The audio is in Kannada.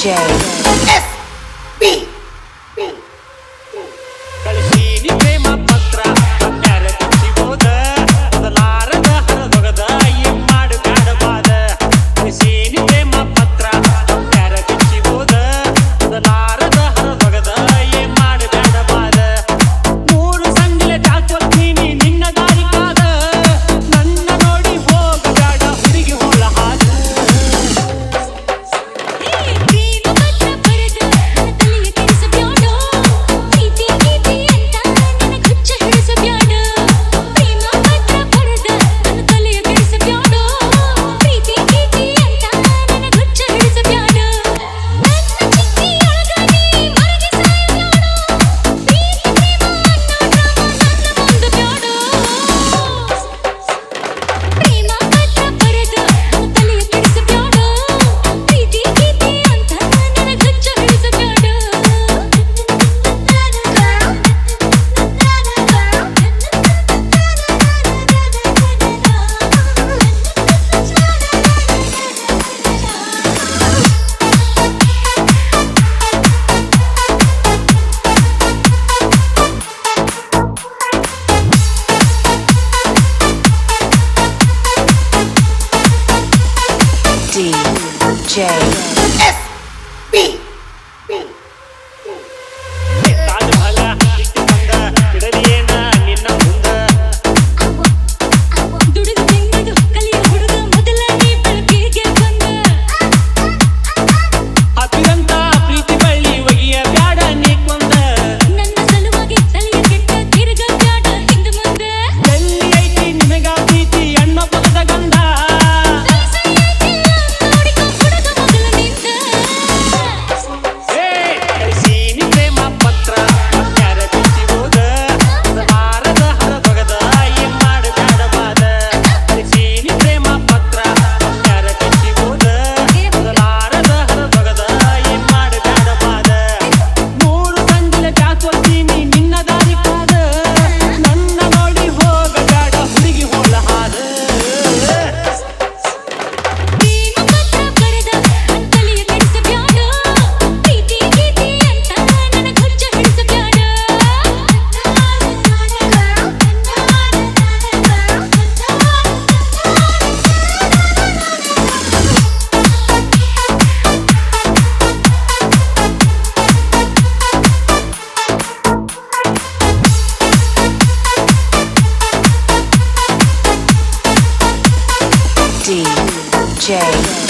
DJ FB ಕಳಿಸೀನಿ ಪ್ರೇಮ ಪತ್ರ ಬ್ಯಾರ ಸಿಗೋದ ಬದಲಾರದ ಹರದೊಗದ ಏನ್ ಮಾಡು ಕಾಡಬಾದ ಕಳಿಸೀನಿ ಪ್ರೇಮ ಪತ್ರ ಬ್ಯಾರ ಸಿಗೋದ ಬದಲಾರದ ಹರದೊಗದ ಏನ್ ಮಾಡು ಕಾಡಬಾದ ಮೂರು ಸಂಗಲೆ ಚಾಚೊತ್ತೀನಿ ನಿನ್ನ ದಾರಿ ಕಾದ ನನ್ನ ನೋಡಿ ಹೋಗಬೇಡ ಹುಡುಗಿ ಹೋಳ ಹಾದ DJ FB ತಾಜ್ಮಹಲ ಇಟ್ಟು ಬಂದ ಬಿಡಲಿಯೇನ ನಿನ್ನ ಮುಂದ ದುಡಿದು ತಿಂದು ಕಲಿಯ ಹುಡುಗ ಮೊದಲ ನೀ ಬೆಳಕಿಗೆ ಬಂದ ಹತ್ತಿರಂತ ಪ್ರೀತಿ ಬಳ್ಳಿ ಒಗಿಯ ಬ್ಯಾಡ ನೀ ಕೊಂದ ನನ್ನ ಸಲುವಾಗಿ ತಲೆಯ ಕೆಟ್ಟ ತಿರುಗ ಬ್ಯಾಡ ಹಿಂದ ಮುಂದ ಎಲ್ಲಿ ಐತಿ ನಿನಗ ಪ್ರೀತಿ ಅನ್ನೋ ಪದದ ಗಂಧ ನೋಡಿಕೊ ಹುಡುಗ ಮೊದಲ ನಿಂದ ಕಳಿಸೀನಿ ಪ್ರೇಮ ಪತ್ರ ಬ್ಯಾರ ಸಿಗೋದ ಬದಲಾರದ ಹರದೊಗದ ಏನ್ ಮಾಡು ಕಾಡಬಾದ ಕಳಿಸೀನಿ ಪ್ರೇಮ ಪತ್ರ ಬ್ಯಾರ ಸಿಗೋದ ಬದಲಾರದ ಹರದೊಗದ ಏನ್ ಮಾಡು ಕಾಡಬಾದ ಮೂರು ಸಂಗಲೆ ಚಾಚೊತ್ತೀನಿ ನಿನ್ನ ದಾರಿ ಕಾದ ನನ್ನ ನೋಡಿ ಹೋಗಬೇಡ ಹುಡುಗಿ ಹೋಳ ಹಾದ ಪ್ರೇಮ ಪತ್ರ ಬರೆದ ಅಂತಲಿಯ ಕೆಡಿಸಬ್ಯಾಡ ಪ್ರೀತಿ ಗೀತಿ ಅಂತ ನನ್ನ ಹುಚ್ಚ ಹಿಡಿಸಬ್ಯಾಡ DJ